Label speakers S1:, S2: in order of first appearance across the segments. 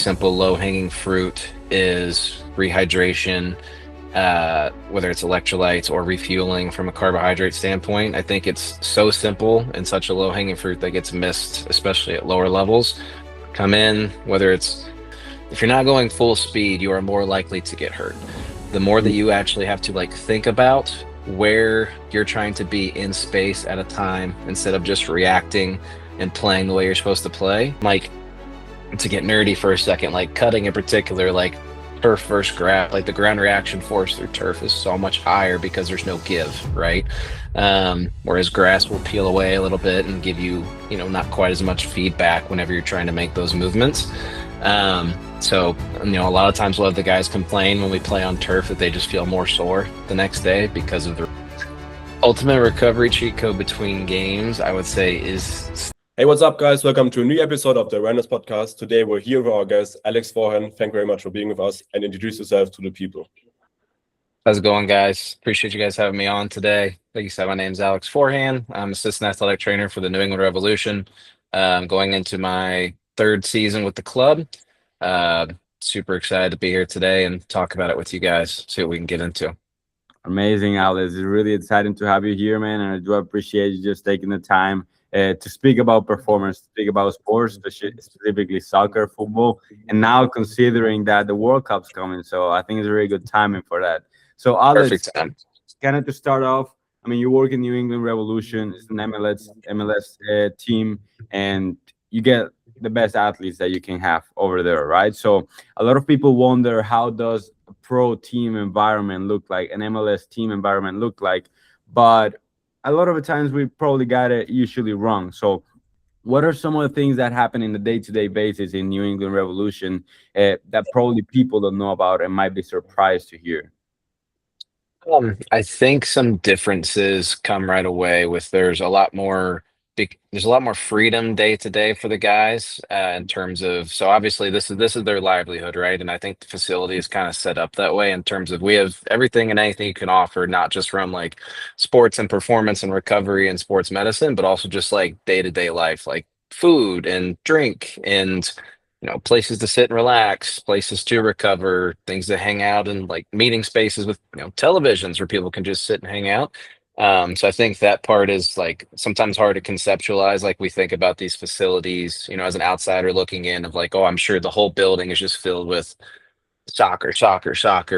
S1: simple low-hanging fruit is rehydration, whether it's electrolytes or refueling from a carbohydrate standpoint. I think it's so simple and such a low-hanging fruit that gets missed, especially at lower levels. Come in, whether it's if you're not going full speed, you are more likely to get hurt. The more that you actually have to like think about where you're trying to be in space at a time instead of just reacting and playing the way you're supposed to play. Like, to get nerdy for a second, like cutting in particular, like turf versus grass, like the ground reaction force through turf is so much higher because there's no give, right? Whereas grass will peel away a little bit and give you, not quite as much feedback whenever you're trying to make those movements. So, a lot of times we'll have the guys complain when we play on turf that they just feel more sore the next day because of the ultimate recovery cheat code between games, I would say, is...
S2: Hey, what's up, guys? Welcome to a new episode of the Awarenezzz podcast. Today, we're here with our guest, Alex Forehan. Thank you very much for being with us, and introduce yourself to the people.
S1: How's it going, guys? Appreciate you guys having me on today. Like you said, my name's Alex Forehan. I'm assistant athletic trainer for the New England Revolution. Going into my third season with the club. Super excited to be here today and talk about it with you guys, see what we can get into.
S3: Amazing, Alex. It's really exciting to have you here, man, and I do appreciate you just taking the time to speak about performance, to speak about sports, specifically soccer, football, and now considering that the World Cup's coming. So I think it's a very good timing for that. So Alex, kind of to start off, I mean, you work in New England Revolution. It's an MLS team, and you get the best athletes that you can have over there, right? So a lot of people wonder, how does a pro team environment look like, an MLS team environment look like? But a lot of the times we probably got it usually wrong. So what are some of the things that happen in the day-to-day basis in New England Revolution that probably people don't know about and might be surprised to hear?
S1: I think some differences come right away with there's a lot more freedom day to day for the guys in terms of, so obviously this is their livelihood, right? And I think the facility is kind of set up that way in terms of we have everything and anything you can offer, not just from like sports and performance and recovery and sports medicine, but also just like day to day life, like food and drink and places to sit and relax, places to recover, things to hang out, and like meeting spaces with televisions where people can just sit and hang out. So I think that part is like sometimes hard to conceptualize. Like we think about these facilities, as an outsider looking in, of like, oh, I'm sure the whole building is just filled with soccer,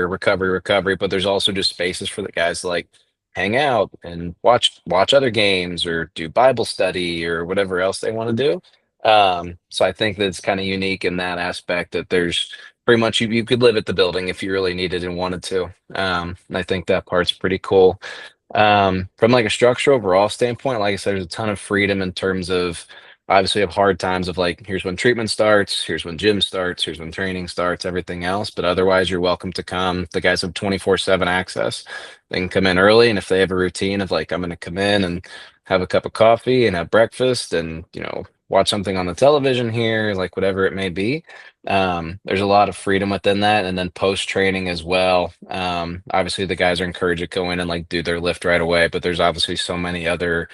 S1: recovery. But there's also just spaces for the guys to like hang out and watch other games or do Bible study or whatever else they want to do. So I think that it's kind of unique in that aspect that there's pretty much you could live at the building if you really needed and wanted to. And I think that part's pretty cool. From like a structure overall standpoint, like I said, there's a ton of freedom in terms of obviously have hard times of like, here's when treatment starts, here's when gym starts, here's when training starts, everything else. But otherwise, you're welcome to come. The guys have 24/7 access. They can come in early, and if they have a routine of like, I'm going to come in and have a cup of coffee and have breakfast and watch something on the television here, like whatever it may be. There's a lot of freedom within that. And then post training as well. Obviously the guys are encouraged to go in and like do their lift right away, but there's obviously so many other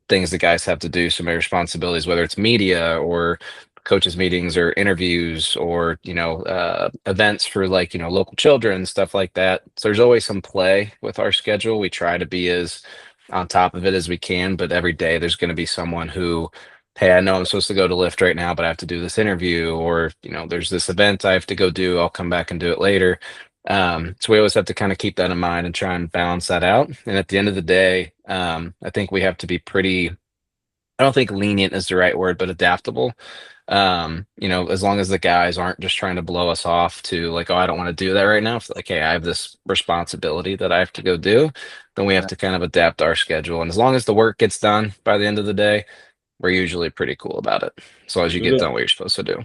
S1: things the guys have to do, so many responsibilities, whether it's media or coaches meetings or interviews or events for like local children, stuff like that. So there's always some play with our schedule. We try to be as on top of it as we can, but every day there's going to be someone who, hey, I know I'm supposed to go to lift right now, but I have to do this interview, or there's this event I have to go do, I'll come back and do it later. So we always have to kind of keep that in mind and try and balance that out. And at the end of the day, I think we have to be pretty, I don't think lenient is the right word, but adaptable. As long as the guys aren't just trying to blow us off to like, oh, I don't want to do that right now. If like, hey, I have this responsibility that I have to go do, then we have to kind of adapt our schedule. And as long as the work gets done by the end of the day, we're usually pretty cool about it. As long as you get done what you're supposed to do.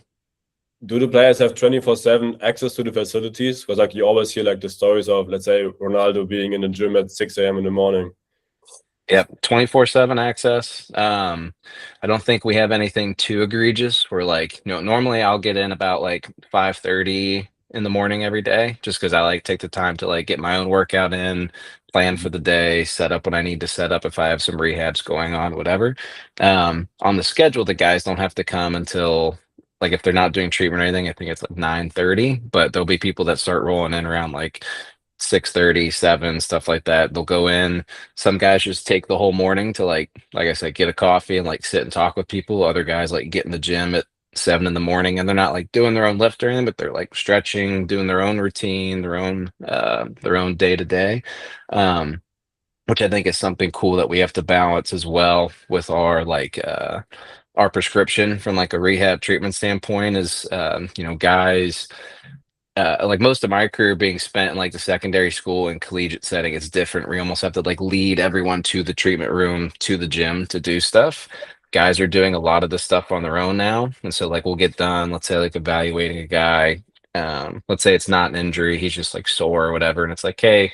S2: Do the players have 24/7 access to the facilities? Because like you always hear like the stories of, let's say, Ronaldo being in the gym at 6 a.m. in the morning.
S1: Yep, 24/7 access. I don't think we have anything too egregious. We're like, normally I'll get in about like 5:30 in the morning every day, just because I like take the time to like get my own workout in, plan for the day, set up what I need to set up if I have some rehabs going on, whatever. On the schedule, the guys don't have to come until like if they're not doing treatment or anything, I think it's like 9:30, but there'll be people that start rolling in around like 6:30, 7, stuff like that. They'll go in. Some guys just take the whole morning to like I said, get a coffee and like sit and talk with people. Other guys like get in the gym at 7 in the morning, and they're not like doing their own lift or anything, but they're like stretching, doing their own routine, their own day to day. Which I think is something cool that we have to balance as well with our prescription from like a rehab treatment standpoint is guys like most of my career being spent in like the secondary school and collegiate setting, it's different. We almost have to like lead everyone to the treatment room, to the gym to do stuff. Guys are doing a lot of this stuff on their own now. And so like we'll get done, let's say like evaluating a guy. Let's say it's not an injury, he's just like sore or whatever. And it's like, hey,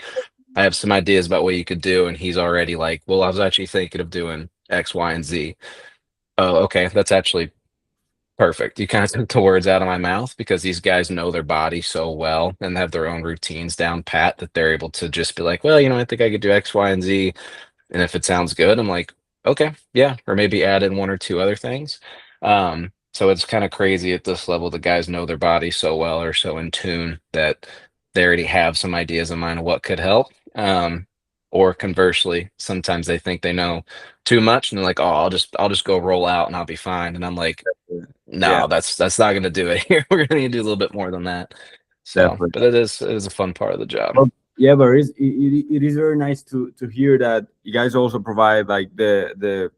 S1: I have some ideas about what you could do. And he's already like, well, I was actually thinking of doing X, Y, and Z. Oh, okay. That's actually perfect. You kind of took the words out of my mouth because these guys know their body so well and have their own routines down pat that they're able to just be like, well, I think I could do X, Y, and Z. And if it sounds good, I'm like, okay, yeah, or maybe add in one or two other things. So it's kind of crazy at this level. The guys know their body so well or so in tune that they already have some ideas in mind of what could help. Or conversely, sometimes they think they know too much and they're like, oh, I'll just go roll out and I'll be fine. And I'm like,
S3: Yeah,
S1: no, that's not gonna do it here. We're gonna need to do a little bit more than that. So,
S3: definitely.
S1: but it is a fun part of the job.
S3: Well, yeah, but it is very nice to hear that you guys also provide like the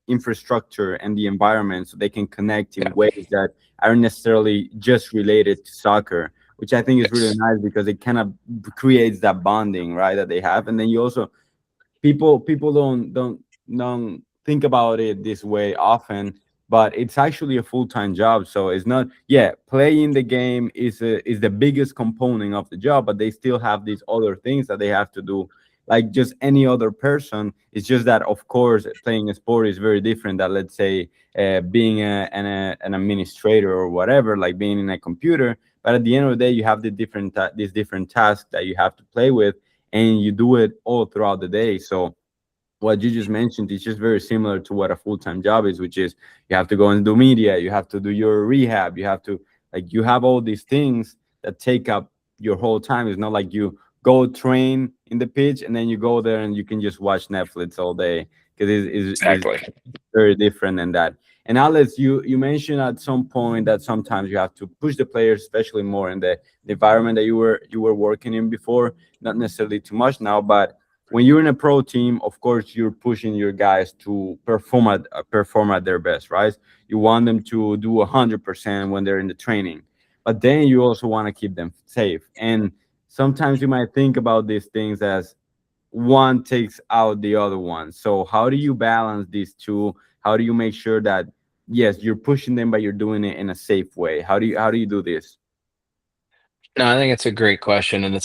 S3: infrastructure and the environment so they can connect in
S1: Yeah.
S3: ways that aren't necessarily just related to soccer, which I think is really
S1: Yes.
S3: nice because it kind of creates that bonding, right, that they have. And then you also people don't think about it this way often, but it's actually a full-time job. So it's not, yeah, playing the game is the biggest component of the job, but they still have these other things that they have to do like just any other person. It's just that of course playing a sport is very different than, let's say, being an administrator or whatever, like being in a computer. But at the end of the day, you have these different tasks that you have to play with, and you do it all throughout the day. So what you just mentioned is just very similar to what a full-time job is, which is you have to go and do media, you have to do your rehab, you have to, like, you have all these things that take up your whole time. It's not like you go train in the pitch and then you go there and you can just watch Netflix all day, because it's
S1: Exactly.
S3: very different than that. And Alex, you mentioned at some point that sometimes you have to push the players, especially more in the environment that you were working in before, not necessarily too much now, but when you're in a pro team, of course, you're pushing your guys to perform at their best, right? You want them to do 100% when they're in the training, but then you also want to keep them safe. And sometimes you might think about these things as one takes out the other one. So how do you balance these two? How do you make sure that, yes, you're pushing them, but you're doing it in a safe way? How do you do this?
S1: No, I think it's a great question, and I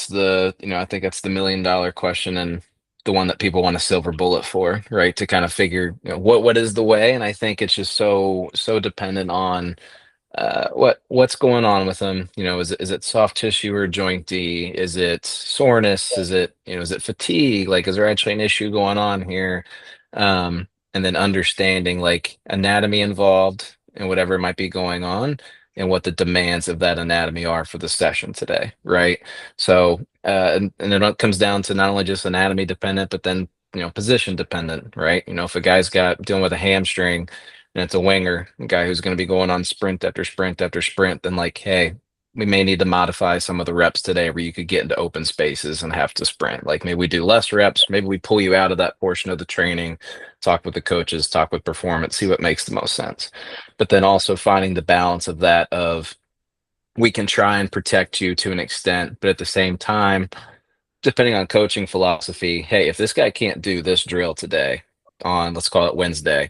S1: think that's the $1 million question, and the one that people want a silver bullet for, right? To kind of figure, what is the way, and I think it's just so dependent on what's going on with them. Is it soft tissue or jointy? Is it soreness? Is it fatigue? Like, is there actually an issue going on here? And then understanding like anatomy involved and whatever might be going on, and what the demands of that anatomy are for the session today, right? So and then it comes down to not only just anatomy dependent, but then position dependent, right? If a guy's got dealing with a hamstring and it's a winger, a guy who's going to be going on sprint after sprint after sprint, then like, hey, we may need to modify some of the reps today where you could get into open spaces and have to sprint. Like maybe we do less reps, maybe we pull you out of that portion of the training, talk with the coaches, talk with performance, see what makes the most sense. But then also finding the balance of that of we can try and protect you to an extent, but at the same time, depending on coaching philosophy, hey, if this guy can't do this drill today on, let's call it Wednesday,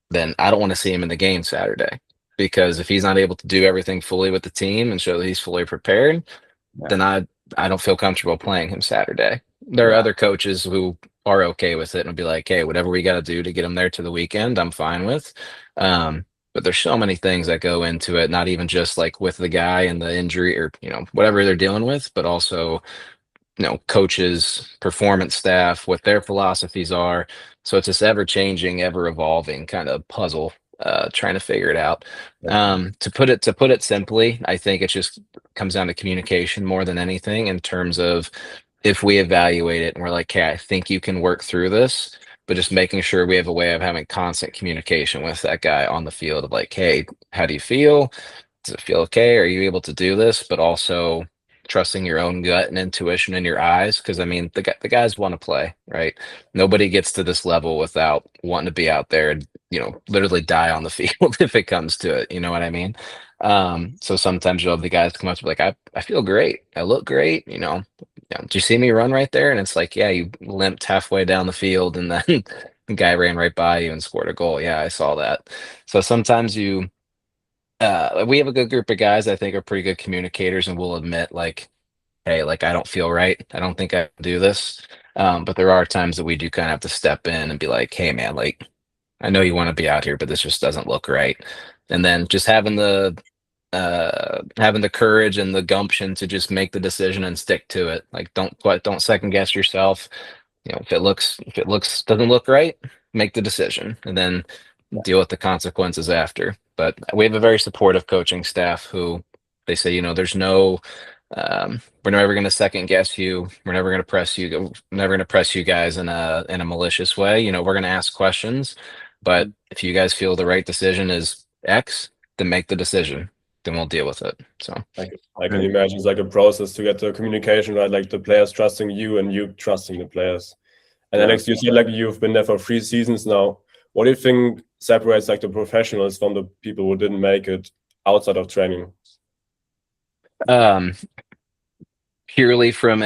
S1: then I don't want to see him in the game Saturday. Because if he's not able to do everything fully with the team and show that he's fully prepared,
S3: Yeah,
S1: then I don't feel comfortable playing him Saturday. There are
S3: yeah,
S1: other coaches who are okay with it and will be like, hey, whatever we got to do to get him there to the weekend, I'm fine with. But there's so many things that go into it, not even just like with the guy and the injury or whatever they're dealing with, but also coaches, performance staff, what their philosophies are. So it's this ever changing, ever evolving kind of puzzle trying to figure it out. To put it simply, I think it just comes down to communication more than anything in terms of if we evaluate it and we're like, hey, I think you can work through this, but just making sure we have a way of having constant communication with that guy on the field of like, hey, how do you feel? Does it feel okay? Are you able to do this? But also trusting your own gut and intuition in your eyes. Cause I mean, the guys want to play, right? Nobody gets to this level without wanting to be out there and, literally die on the field if it comes to it. You know what I mean? So sometimes you'll have the guys come up to be like, I feel great. I look great. Do you see me run right there? And it's like, yeah, you limped halfway down the field and then the guy ran right by you and scored a goal. Yeah, I saw that. So sometimes we have a good group of guys I think are pretty good communicators and will admit like, hey, like I don't feel right. I don't think I can do this. But there are times that we do kind of have to step in and be like, hey man, like I know you want to be out here, but this just doesn't look right. And then just having the courage and the gumption to just make the decision and stick to it. Like don't second guess yourself. If it doesn't look right, make the decision and then deal with the consequences after. But we have a very supportive coaching staff who they say, we're never going to second guess you. We're never going to press you. Never going to press you guys in a malicious way. We're going to ask questions, but if you guys feel the right decision is X, then make the decision. Then we'll deal with it. So
S2: I can imagine it's like a process to get the communication right, like the players trusting you and you trusting the players. And Alex, you said like you've been there for 3 seasons now. What do you think separates like the professionals from the people who didn't make it outside of training?
S1: Purely from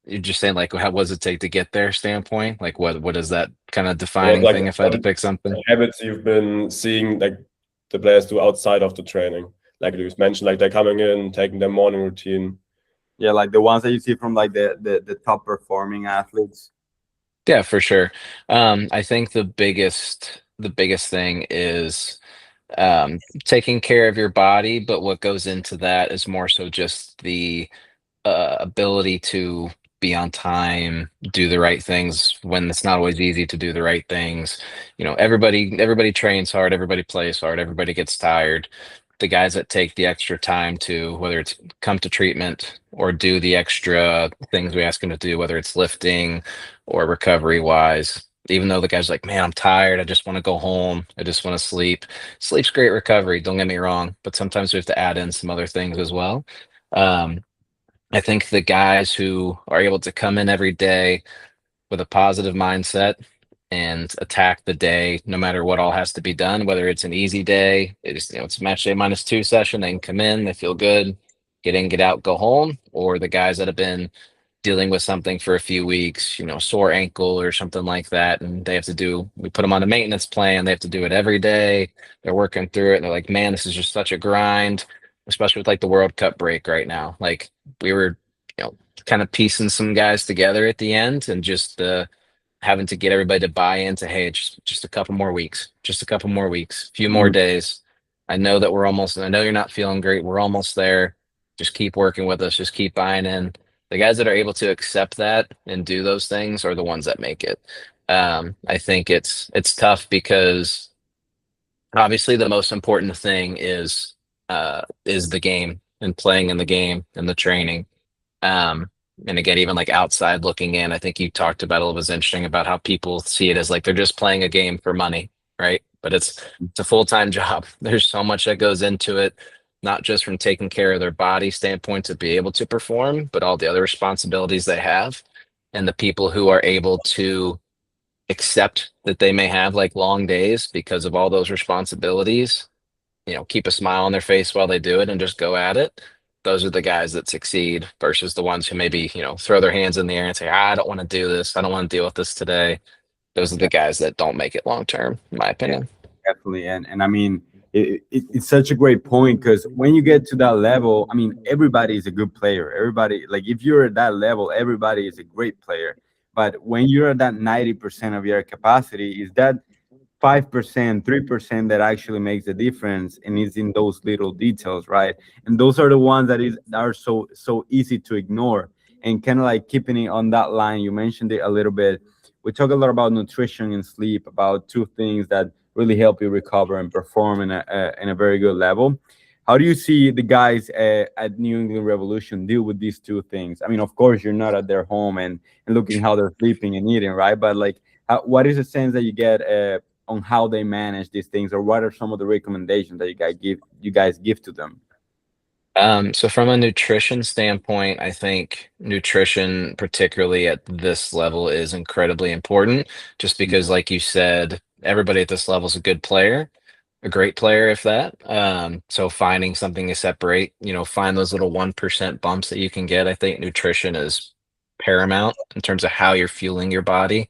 S1: you're just saying like how does it take to get there standpoint? Like what is that kind of defining
S2: like,
S1: thing if I had to pick something?
S2: Habits you've been seeing like the players do outside of the training. Like you mentioned, like they're coming in, taking their morning routine.
S3: Yeah, like the ones that you see from like the top performing athletes.
S1: Yeah, for sure. I think the biggest thing is taking care of your body, but what goes into that is more so just the ability to be on time, do the right things when it's not always easy to do the right things. Everybody trains hard, everybody plays hard, everybody gets tired. The guys that take the extra time to, whether it's come to treatment or do the extra things we ask them to do, whether it's lifting or recovery wise, even though the guy's like, man, I'm tired. I just want to go home. I just want to sleep. Sleep's great recovery. Don't get me wrong. But sometimes we have to add in some other things as well. I think the guys who are able to come in every day with a positive mindset and attack the day, no matter what all has to be done, whether it's an easy day, it's match day -2 session, they can come in, they feel good, get in, get out, go home, or the guys that have been dealing with something for a few weeks, sore ankle or something like that, and we put them on a maintenance plan, they have to do it every day, they're working through it, and they're like, man, this is just such a grind, especially with like the World Cup break right now. Like we were, kind of piecing some guys together at the end and just having to get everybody to buy into, hey, just a couple more weeks, a few more days. I know you're not feeling great. We're almost there. Just keep working with us. Just keep buying in. The guys that are able to accept that and do those things are the ones that make it. I think it's tough because obviously the most important thing is the game and playing in the game and the training. And again, even like outside looking in, I think you talked about it was interesting about how people see it as like they're just playing a game for money, right? But it's a full-time job. There's so much that goes into it, not just from taking care of their body standpoint to be able to perform, but all the other responsibilities they have. And the people who are able to accept that they may have like long days because of all those responsibilities, keep a smile on their face while they do it and just go at it. Those are the guys that succeed versus the ones who maybe, throw their hands in the air and say, I don't want to do this. I don't want to deal with this today. Those are the guys that don't make it long term, in my opinion.
S3: Definitely. And I mean, it's such a great point because when you get to that level, I mean, everybody is a good player. Everybody, like if you're at that level, everybody is a great player. But when you're at that 90% of your capacity, is that 5%, 3% that actually makes the difference, and it's in those little details, right? And those are the ones that are so easy to ignore. And kind of like keeping it on that line, you mentioned it a little bit. We talk a lot about nutrition and sleep, about two things that really help you recover and perform in a very good level. How do you see the guys at New England Revolution deal with these two things? I mean, of course, you're not at their home and looking how they're sleeping and eating, right? But like, what is the sense that you get on how they manage these things, or what are some of the recommendations that you guys give to them?
S1: So from a nutrition standpoint, I think nutrition, particularly at this level, is incredibly important just because, like you said, everybody at this level is a good player, a great player, if that. So finding something to separate, find those little 1% bumps that you can get. I think nutrition is paramount in terms of how you're fueling your body.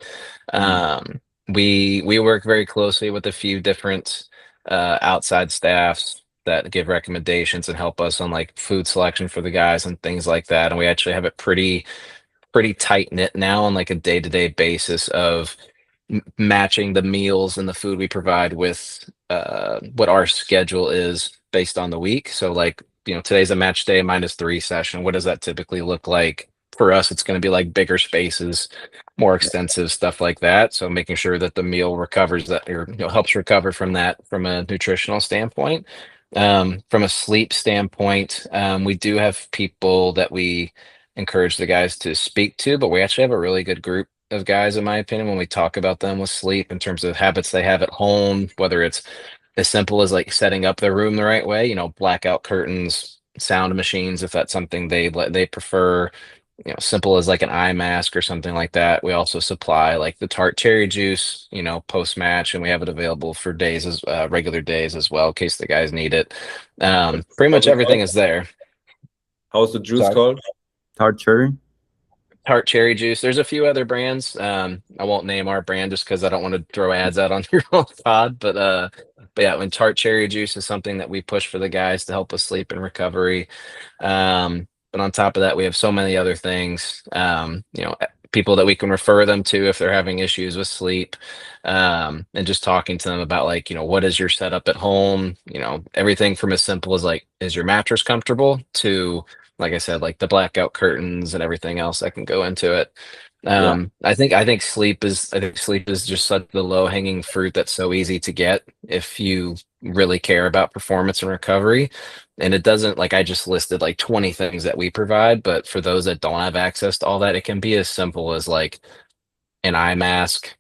S3: Mhm.
S1: We work very closely with a few different outside staffs that give recommendations and help us on like food selection for the guys and things like that. And we actually have it pretty tight knit now on like a day-to-day basis of matching the meals and the food we provide with what our schedule is based on the week. So like, today's a match day -3 session. What does that typically look like? For us, it's going to be like bigger spaces, more extensive stuff like that. So making sure that the meal recovers that, or helps recover from that from a nutritional standpoint. From a sleep standpoint, we do have people that we encourage the guys to speak to, but we actually have a really good group of guys, in my opinion, when we talk about them with sleep in terms of habits they have at home, whether it's as simple as like setting up their room the right way, blackout curtains, sound machines, if that's something they prefer, simple as like an eye mask or something like that. We also supply like the Tart cherry juice, post match, and we have it available for days as regular days as well, in case the guys need it. Pretty
S2: How's
S1: much
S2: it
S1: everything
S2: called?
S1: is there.
S2: How's the juice
S1: Sorry.
S2: called?
S3: Tart cherry.
S1: Tart cherry juice. There's a few other brands. I won't name our brand just because I don't want to throw ads out on your own pod. But yeah, when Tart cherry juice is something that we push for the guys to help us sleep and recovery. But on top of that, we have so many other things. People that we can refer them to if they're having issues with sleep, and just talking to them about like, what is your setup at home? Everything from as simple as like, is your mattress comfortable to, like I said, like the blackout curtains and everything else that can go into it.
S3: Yeah.
S1: I think sleep is just such the low hanging fruit that's so easy to get if you really care about performance and recovery. And it doesn't, like, I just listed like 20 things that we provide, but for those that don't have access to all that, it can be as simple as like an eye mask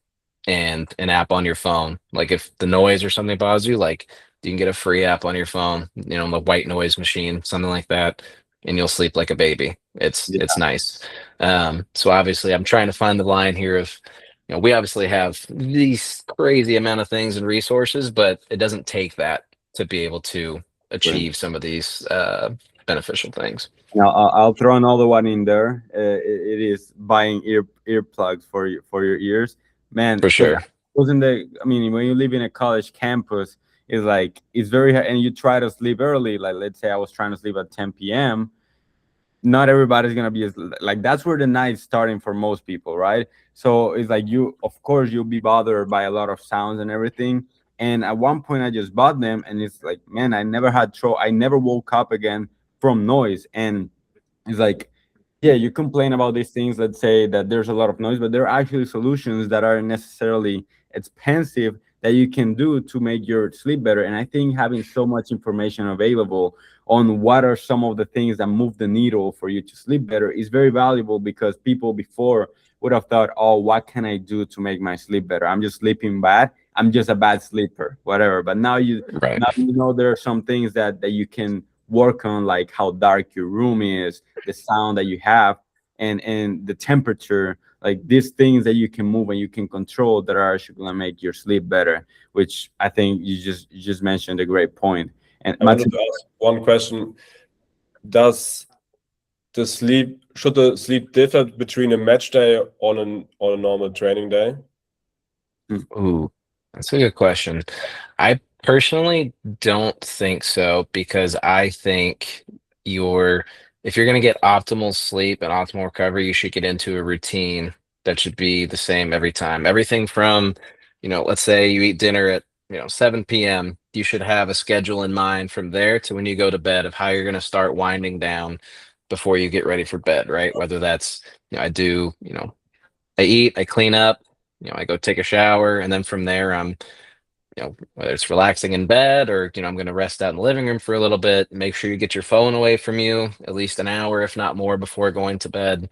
S1: and an app on your phone. Like if the noise or something bothers you, like you can get a free app on your phone, the white noise machine, something like that, and you'll sleep like a baby. It's nice. So obviously I'm trying to find the line here of, we obviously have these crazy amount of things and resources, but it doesn't take that to be able to
S3: Right.
S1: achieve some of these beneficial things.
S3: Now I'll throw another one in there. It is buying earplugs for your ears, man.
S1: For
S3: Because
S1: sure.
S3: wasn't the I mean, when you live in a college campus, it's like it's very hard, and you try to sleep early. Like let's say I was trying to sleep at 10 p.m. Not everybody's gonna be like that's where the night's starting for most people, right? So it's like you, of course, you'll be bothered by a lot of sounds and everything. And at one point, I just bought them, and it's like, man, I never woke up again from noise. And it's like, yeah, you complain about these things. Let's say that there's a lot of noise, but there are actually solutions that aren't necessarily expensive that you can do to make your sleep better. And I think having so much information available on what are some of the things that move the needle for you to sleep better is very valuable, because people before would have thought, oh, what can I do to make my sleep better? I'm just sleeping bad. I'm just a bad sleeper, whatever. But
S1: Right.
S3: now there are some things that you can work on, like how dark your room is, the sound that you have, and the temperature, like these things that you can move and you can control that are actually going to make your sleep better, which I think you just mentioned a great point. And
S2: I wanted to ask one question. Does should the sleep differ between a match day on a normal training day?
S1: Ooh, that's a good question. I personally don't think so, because I think if you're going to get optimal sleep and optimal recovery, you should get into a routine that should be the same every time. Everything from, let's say you eat dinner at, 7 p.m., you should have a schedule in mind from there to when you go to bed of how you're going to start winding down before you get ready for bed, right? Whether that's, I do, I eat, I clean up, I go take a shower, and then from there, I'm whether it's relaxing in bed or, I'm going to rest out in the living room for a little bit. Make sure you get your phone away from you at least an hour, if not more, before going to bed.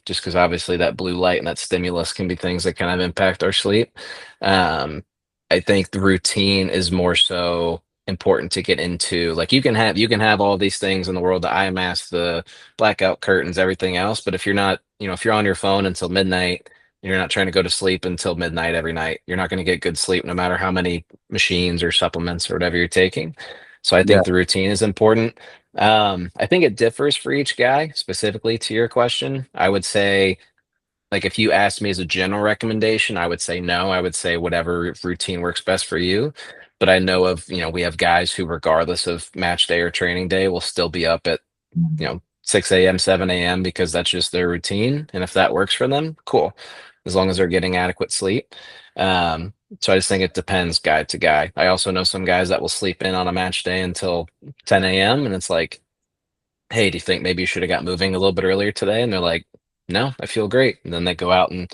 S1: Just because obviously that blue light and that stimulus can be things that kind of impact our sleep. I think the routine is more so important to get into. Like you can have all these things in the world, the eye mask, the blackout curtains, everything else. But if you're not, if you're on your phone until midnight, you're not trying to go to sleep until midnight every night, you're not going to get good sleep no matter how many machines or supplements or whatever you're taking. So I
S3: Yeah,
S1: think the routine is important. I think it differs for each guy. Specifically to your question, I would say, like, if you ask me as a general recommendation, I would say no. I would say whatever routine works best for you. But I know of, we have guys who, regardless of match day or training day, will still be up at 6 a.m., 7 a.m. because that's just their routine. And if that works for them, cool, as long as they're getting adequate sleep. So I just think it depends guy to guy. I also know some guys that will sleep in on a match day until 10 a.m. And it's like, hey, do you think maybe you should have got moving a little bit earlier today? And they're like, no, I feel great. And then they go out and,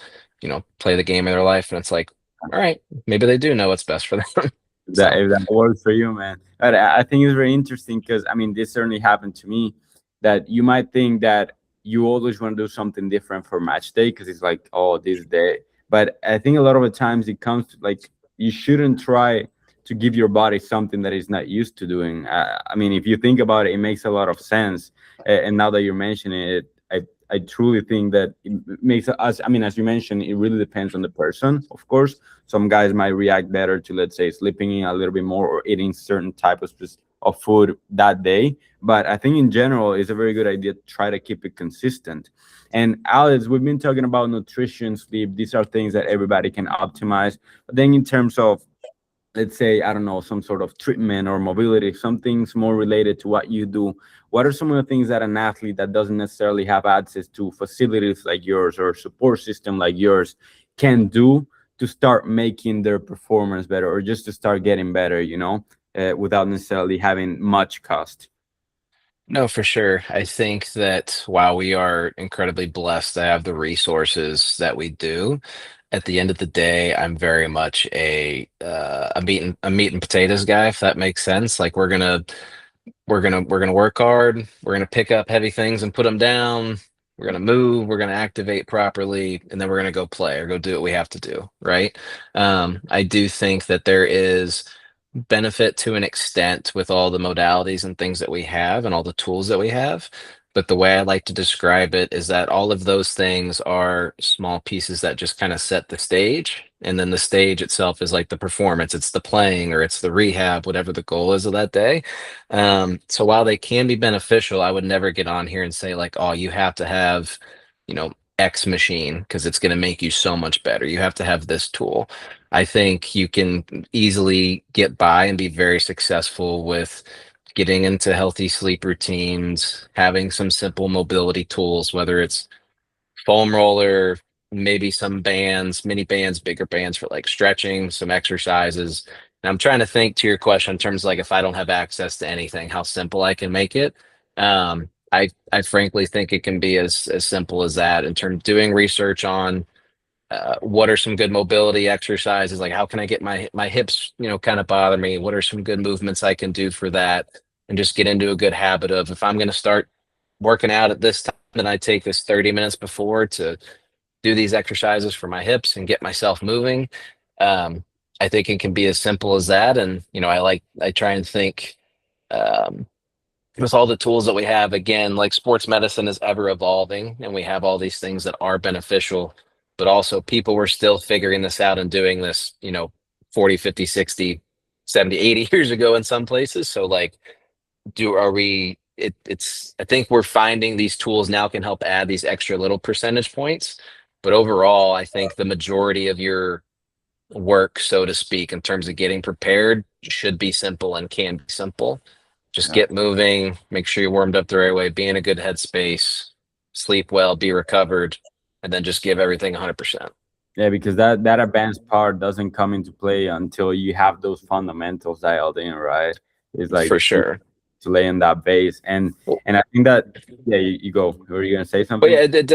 S1: play the game of their life. And it's like, all right, maybe they do know what's best for them.
S3: that
S1: So,
S3: if that works for you, man. But I think it's very interesting because I mean, this certainly happened to me. That you might think that you always want to do something different for match day because it's like, oh, this day. But I think a lot of the times it comes to like you shouldn't try to give your body something that it's not used to doing. I mean, if you think about it, it makes a lot of sense. And now that you're mentioning it, I truly think that it makes us. I mean, as you mentioned, it really depends on the person, of course. Some guys might react better to, let's say, sleeping in a little bit more or eating certain type of food that day. But I think in general, it's a very good idea to try to keep it consistent. And Alex, we've been talking about nutrition, sleep. These are things that everybody can optimize. But then in terms of, let's say, I don't know, some sort of treatment or mobility, some things more related to what you do. What are some of the things that an athlete that doesn't necessarily have access to facilities like yours or support system like yours can do to start making their performance better or just to start getting better, without necessarily having much cost?
S1: no, for sure. I think that while we are incredibly blessed to have the resources that we do, at the end of the day, I'm very much a meat and potatoes guy, if that makes sense. Like we're gonna work hard. We're gonna pick up heavy things and put them down. We're gonna move. We're gonna activate properly, and then we're gonna go play or go do what we have to do. Right. I do think that there is benefit to an extent with all the modalities and things that we have and all the tools that we have. But the way I like to describe it is that all of those things are small pieces that just kind of set the stage. And then the stage itself is like the performance, it's the playing or it's the rehab, whatever the goal is of that day. So while they can be beneficial, I would never get on here and say, like, oh, you have to have, X machine because it's going to make you so much better. You have to have this tool. I think you can easily get by and be very successful with getting into healthy sleep routines, having some simple mobility tools, whether it's foam roller, maybe some bands, mini bands, bigger bands for like stretching, some exercises. And I'm trying to think to your question in terms of like if I don't have access to anything, how simple I can make it. I frankly think it can be as simple as that in terms of doing research on what are some good mobility exercises, like how can I get my hips, kind of bother me, what are some good movements I can do for that, and just get into a good habit of, if I'm going to start working out at this time, then I take this 30 minutes before to do these exercises for my hips and get myself moving. I think it can be as simple as that. And I try and think, um, with all the tools that we have, again, like sports medicine is ever evolving and we have all these things that are beneficial, but also people were still figuring this out and doing this, 40, 50, 60, 70, 80 years ago in some places. So like, it's, I think we're finding these tools now can help add these extra little percentage points. But overall, I think the majority of your work, so to speak, in terms of getting prepared should be simple and can be simple. Just
S3: Yeah.
S1: get moving, make sure you're warmed up the right way, be in a good headspace, sleep well, be recovered, and then just give everything 100%.
S3: Yeah, because that advanced part doesn't come into play until you have those fundamentals dialed in, right? It's like
S1: For sure.
S3: to lay in that base, and
S1: Well,
S3: I think that yeah, you go. Were you gonna say
S1: but yeah,
S3: something?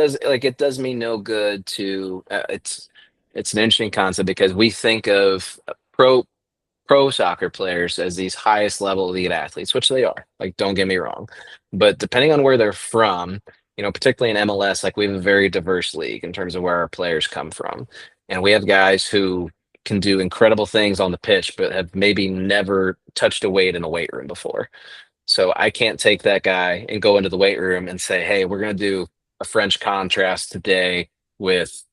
S1: it does me no good to it's an interesting concept because we think of pro pro soccer players as these highest level elite athletes, which they are. Like, don't get me wrong, but depending on where they're from, particularly in MLS, like we have a very diverse league in terms of where our players come from, and we have guys who can do incredible things on the pitch, but have maybe never touched a weight in a weight room before. So I can't take that guy and go into the weight room and say, hey, we're going to do a French contrast today with,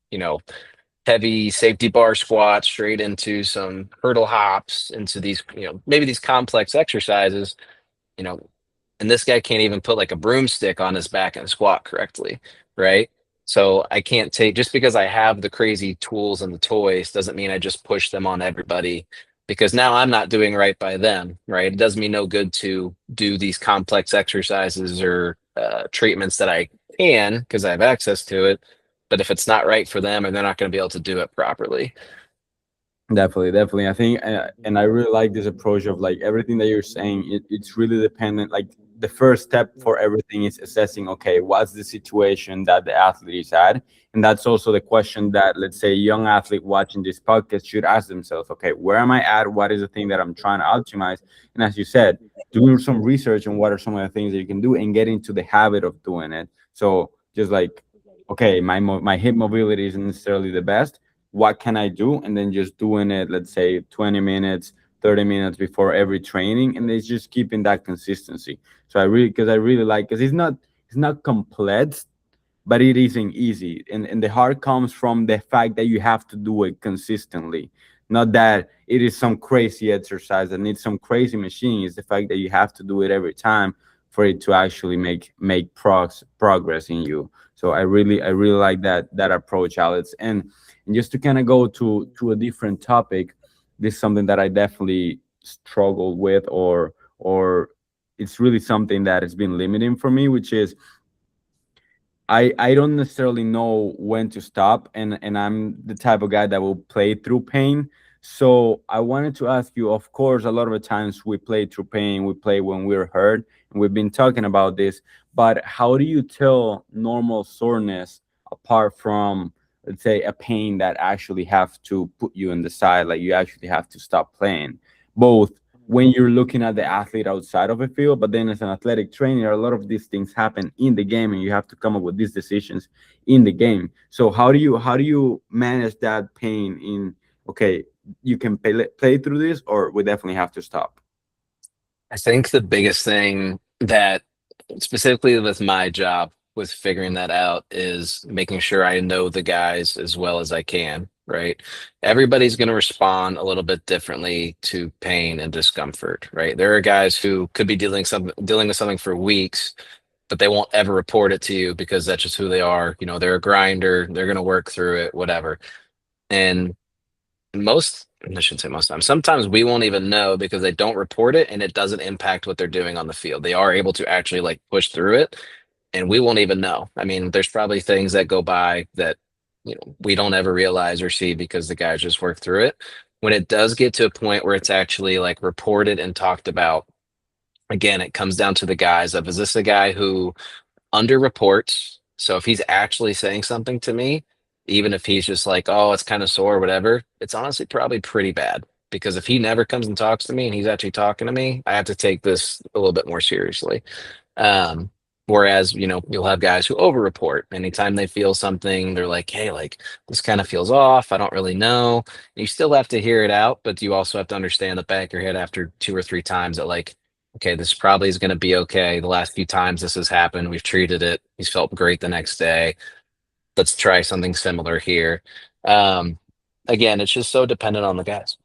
S1: heavy safety bar squats straight into some hurdle hops into these, maybe these complex exercises, you know, and this guy can't even put like a broomstick on his back and squat correctly, right? So I can't take, just because I have the crazy tools and the toys doesn't mean I just push them on everybody, because now I'm not doing right by them, right? It does me no good to do these complex exercises or treatments that I can because I have access to it. But if it's not right for them, and they're not going to be able to do it properly.
S3: Definitely, definitely. I think, and I really like this approach of like everything that you're saying. It's really dependent. Like the first step for everything is assessing, okay, what's the situation that the athlete is at, and that's also the question that, let's say, a young athlete watching this podcast should ask themselves, okay, where am I at? What is the thing that I'm trying to optimize? And as you said, doing some research on what are some of the things that you can do and get into the habit of doing it. So just like, okay, my hip mobility isn't necessarily the best, what can I do? And then just doing it, let's say 20 minutes, 30 minutes before every training. And it's just keeping that consistency. So because I really like, because it's not complex, but it isn't easy. And the hard comes from the fact that you have to do it consistently. Not that it is some crazy exercise that needs some crazy machine. It's the fact that you have to do it every time for it to actually make progress in you. So I really like that approach, Alex. And just to kind of go to a different topic, this is something that I definitely struggled with, or it's really something that has been limiting for me, which is I don't necessarily know when to stop, and I'm the type of guy that will play through pain. So I wanted to ask you, of course, a lot of the times we play through pain, we play when we're hurt, and we've been talking about this, but how do you tell normal soreness apart from, let's say, a pain that actually have to put you in the side, like you actually have to stop playing, both when you're looking at the athlete outside of a field, but then as an athletic trainer, a lot of these things happen in the game, and you have to come up with these decisions in the game. So how do you manage that pain in, okay, you can play through this, or we definitely have to stop?
S1: I think the biggest thing that, specifically with my job, with figuring that out is making sure I know the guys as well as I can, right? Everybody's going to respond a little bit differently to pain and discomfort, right? There are guys who could be dealing with something for weeks, but they won't ever report it to you because that's just who they are. They're a grinder, they're going to work through it, whatever. And I shouldn't say most times, sometimes we won't even know because they don't report it and it doesn't impact what they're doing on the field. They are able to actually like push through it, and we won't even know. I mean, there's probably things that go by that we don't ever realize or see because the guys just work through it. When it does get to a point where it's actually like reported and talked about, again, it comes down to the guys of, is this a guy who underreports? So if he's actually saying something to me, even if he's just like, oh, it's kind of sore or whatever, it's honestly probably pretty bad. Because if he never comes and talks to me and he's actually talking to me, I have to take this a little bit more seriously. Um, Whereas, you'll have guys who overreport. Anytime they feel something, they're like, hey, like this kind of feels off. I don't really know. And you still have to hear it out, but you also have to understand the back of your head after 2 or 3 times that, like, okay, this probably is going to be okay. The last few times this has happened, we've treated it. He's felt great the next day. Let's try something similar here. Um, Again, it's just so dependent on the guys.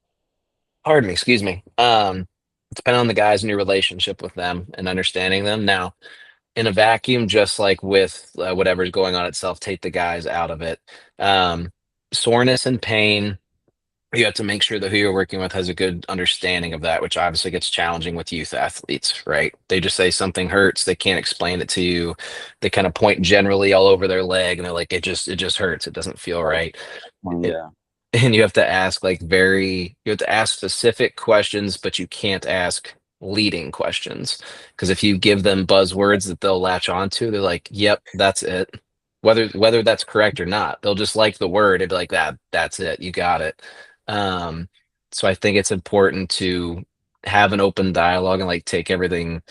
S1: Pardon me, excuse me. It's dependent on the guys and your relationship with them and understanding them. Now, in a vacuum, just like with whatever's going on itself, take the guys out of it. Um, Soreness and pain, you have to make sure that who you're working with has a good understanding of that, which obviously gets challenging with youth athletes, right? They just say something hurts, they can't explain it to you. They kind of point generally all over their leg, and they're like, it just hurts. It doesn't feel right. It,
S3: Yeah.
S1: and you have to ask you have to ask specific questions, but you can't ask leading questions, because if you give them buzzwords that they'll latch onto, they're like, yep, that's it. Whether that's correct or not, they'll just like the word and be like, that's it, you got it. um So I think it's important to have an open dialogue and like take everything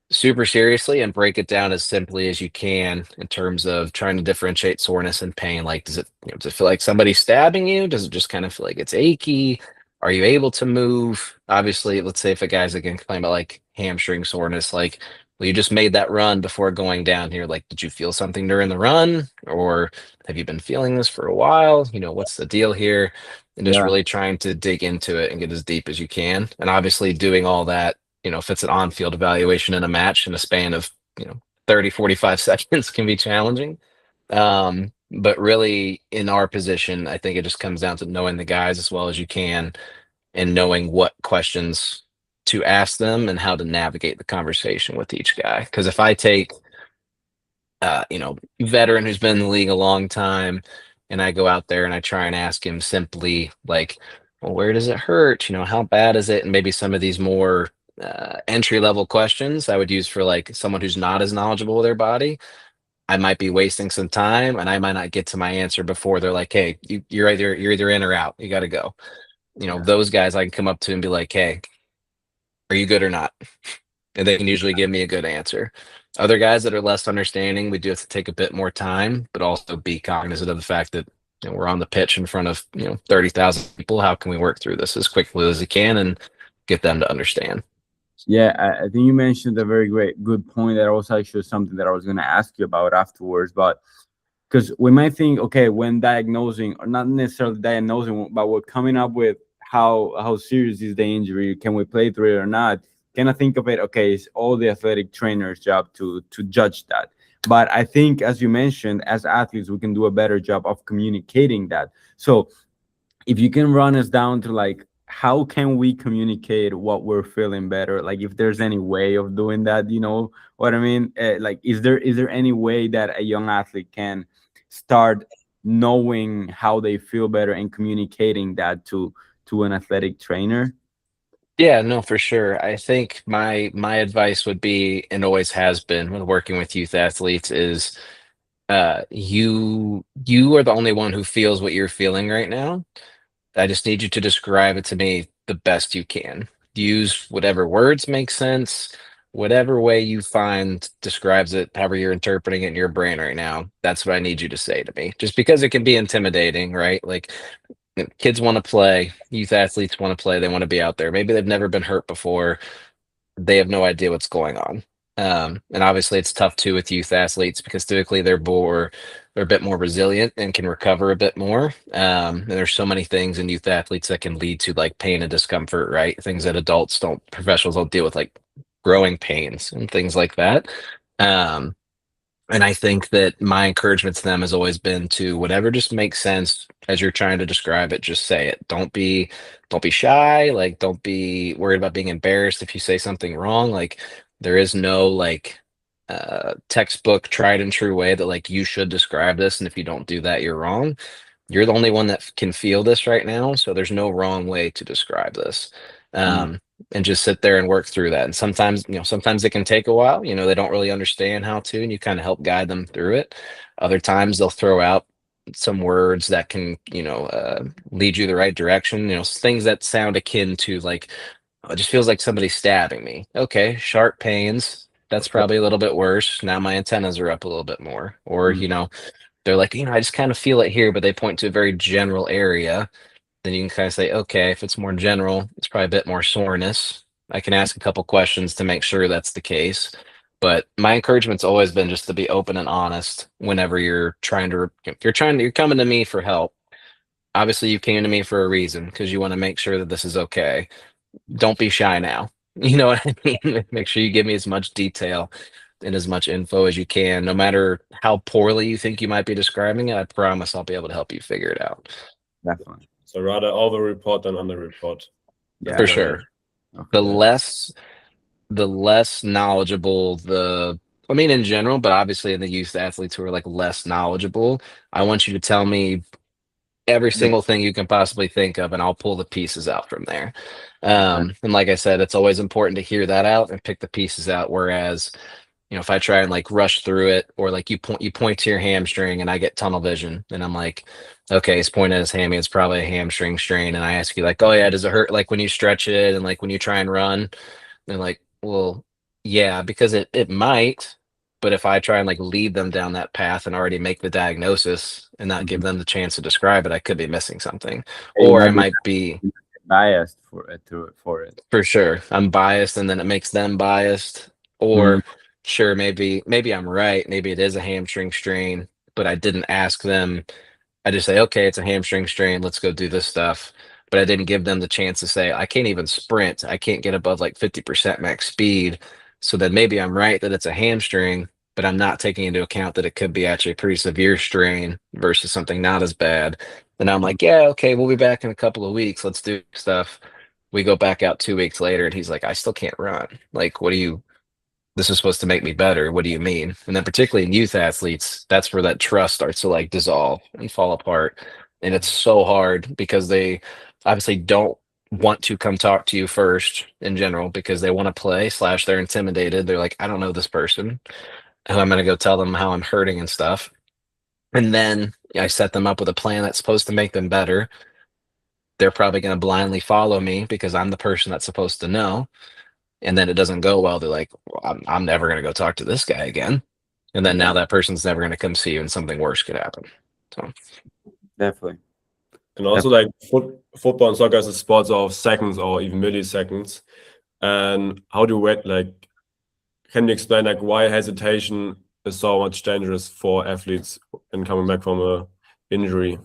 S1: super seriously and break it down as simply as you can in terms of trying to differentiate soreness and pain. Like, does it feel like somebody's stabbing you? Does it just kind of feel like it's achy? Are you able to move? Obviously, let's say if a guy's again complaining about like hamstring soreness, like, well, you just made that run before going down here. Like, did you feel something during the run, or have you been feeling this for a while? What's the deal here? And just
S3: Yeah.
S1: really trying to dig into it and get as deep as you can. And obviously, doing all that, if it's an on-field evaluation in a match in a span of, 30, 45 seconds can be challenging. But really in our position, I think it just comes down to knowing the guys as well as you can and knowing what questions to ask them and how to navigate the conversation with each guy. Because if I take veteran who's been in the league a long time, and I go out there and I try and ask him simply like, well, where does it hurt? How bad is it? And maybe some of these more entry level questions I would use for like someone who's not as knowledgeable with their body. I might be wasting some time, and I might not get to my answer before they're like, "Hey, you're either in or out. You got to go."
S3: Yeah.
S1: Those guys I can come up to and be like, "Hey, are you good or not?" And they can usually give me a good answer. Other guys that are less understanding, we do have to take a bit more time, but also be cognizant of the fact that we're on the pitch in front of 30,000 people. How can we work through this as quickly as we can and get them to understand?
S3: Yeah, I think you mentioned a very good point that also actually something that I was going to ask you about afterwards. But because we might think, okay, when diagnosing, or not necessarily diagnosing, but we're coming up with how serious is the injury, can we play through it or not? Can I think of it? Okay, it's all the athletic trainer's job to judge that. But I think, as you mentioned, as athletes, we can do a better job of communicating that. So if you can run us down to like, how can we communicate what we're feeling better, like if there's any way of doing that, you know what I mean? Like, is there any way that a young athlete can start knowing how they feel better and communicating that to an athletic trainer?
S1: Yeah, no, for sure. I think my advice would be, and always has been when working with youth athletes, is you are the only one who feels what you're feeling right now. I just need you to describe it to me the best you can. Use whatever words make sense, whatever way you find describes it, however you're interpreting it in your brain right now. That's what I need you to say to me. Just because it can be intimidating, right? Like, kids want to play, youth athletes want to play, they want to be out there. Maybe they've never been hurt before, they have no idea what's going on. And obviously, it's tough too with youth athletes because typically they're a bit more resilient and can recover a bit more. And there's so many things in youth athletes that can lead to like pain and discomfort, right? Things that professionals don't deal with, like growing pains and things like that. Um, and I think that my encouragement to them has always been to whatever just makes sense as you're trying to describe it, just say it. Don't be shy, like don't be worried about being embarrassed if you say something wrong. Like there is no like textbook tried and true way that like you should describe this, and if you don't do that, you're wrong. You're the only one that can feel this right now, so there's no wrong way to describe this.
S3: Mm,
S1: And just sit there and work through that. And sometimes it can take a while. They don't really understand how to, and you kind of help guide them through it. Other times they'll throw out some words that can, lead you the right direction. Things that sound akin to like, "Oh, it just feels like somebody's stabbing me." Okay, sharp pains. That's
S3: okay.
S1: probably a little bit worse. Now my antennas are up a little bit more. Or,
S3: Mm,
S1: they're like, I just kind of feel it here, but they point to a very general area. Then you can kind of say, okay, if it's more general, it's probably a bit more soreness. I can ask a couple questions to make sure that's the case. But my encouragement's always been just to be open and honest whenever you're coming to me for help. Obviously, you came to me for a reason because you want to make sure that this is okay. Don't be shy now. You know what I mean? Make sure you give me as much detail and as much info as you can, no matter how poorly you think you might be describing it. I promise I'll be able to help you figure it out.
S3: definitely.
S2: So rather over report than under report.
S3: Yeah.
S1: For
S2: Yeah.
S1: sure.
S3: Okay.
S1: The less knowledgeable in general, but obviously in the youth athletes who are like less knowledgeable, I want you to tell me every single thing you can possibly think of, and I'll pull the pieces out from there.
S3: Okay.
S1: And like I said, it's always important to hear that out and pick the pieces out. Whereas if I try and like rush through it, or like you point to your hamstring and I get tunnel vision and I'm like, okay, he's pointing at his hammy, it's probably a hamstring strain. And I ask you like, oh yeah, does it hurt like when you stretch it and like when you try and run? They're like, well, yeah, because it might, but if I try and like lead them down that path and already make the diagnosis and not give
S3: Mhm.
S1: them the chance to describe it, I could be missing something.
S3: You
S1: Or I
S3: might be
S1: might be,
S3: biased for it.
S1: for sure, I'm biased and then it makes them biased.
S3: Mhm.
S1: Or sure, maybe I'm right. Maybe it is a hamstring strain, but I didn't ask them. I just say, okay, it's a hamstring strain. Let's go do this stuff. But I didn't give them the chance to say, I can't even sprint. I can't get above like 50% max speed. So then maybe I'm right that it's a hamstring, but I'm not taking into account that it could be actually a pretty severe strain versus something not as bad. Then I'm like, yeah, okay, we'll be back in a couple of weeks. Let's do stuff. We go back out 2 weeks later and he's like, I still can't run. Like, this is supposed to make me better. What do you mean? And then particularly in youth athletes, that's where that trust starts to like dissolve and fall apart. And it's so hard because they obviously don't want to come talk to you first in general because they want to play slash they're intimidated. They're like, I don't know this person who I'm going to go tell them how I'm hurting and stuff. And then I set them up with a plan that's supposed to make them better. They're probably going to blindly follow me because I'm the person that's supposed to know, and then it doesn't go well. They're like, well, I'm never going to go talk to this guy again. And then now
S3: Yeah,
S1: that person's never going to come see you and something worse could happen. So,
S3: definitely.
S2: And also, like football and soccer is a sport of seconds or even milliseconds. And how do we like? Can you explain like why hesitation is so much dangerous for athletes in coming back from a injury?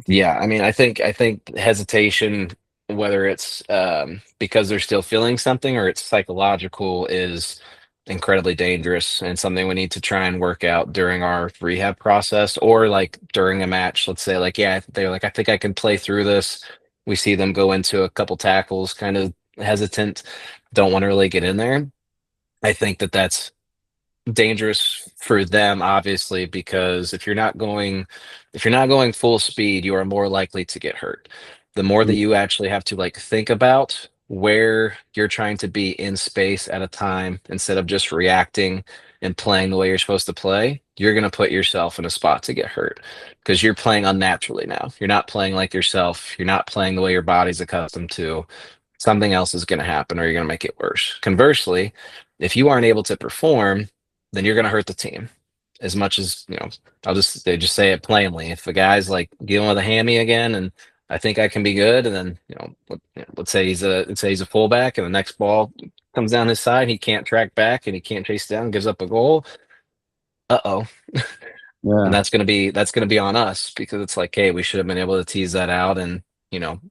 S1: yeah, I mean, I think hesitation, whether it's because they're still feeling something or it's psychological, is incredibly dangerous and something we need to try and work out during our rehab process or like during a match. Let's say like, yeah, they're like, I think I can play through this. We see them go into a couple tackles, kind of hesitant, don't want to really get in there. I think that that's dangerous for them, obviously, because if you're not going full speed, you are more likely to get hurt. The more that
S3: Mm.
S1: you actually have to like think about where you're trying to be in space at a time instead of just reacting and playing the way you're supposed to play, you're going to put yourself in a spot to get hurt because you're playing unnaturally now. You're not playing like yourself. You're not playing the way your body's accustomed to. Something else is going to happen or you're going to make it worse. Conversely, if you aren't able to perform, then you're going to hurt the team as much as, they just say it plainly. If the guy's like dealing with a hammy again, and I think I can be good, and then, let's say he's a fullback and the next ball comes down his side, he can't track back and he can't chase down, gives up a goal. Uh-oh. And
S3: Yeah,
S1: that's going to be on us because it's like, hey, we should have been able to tease that out and, you know,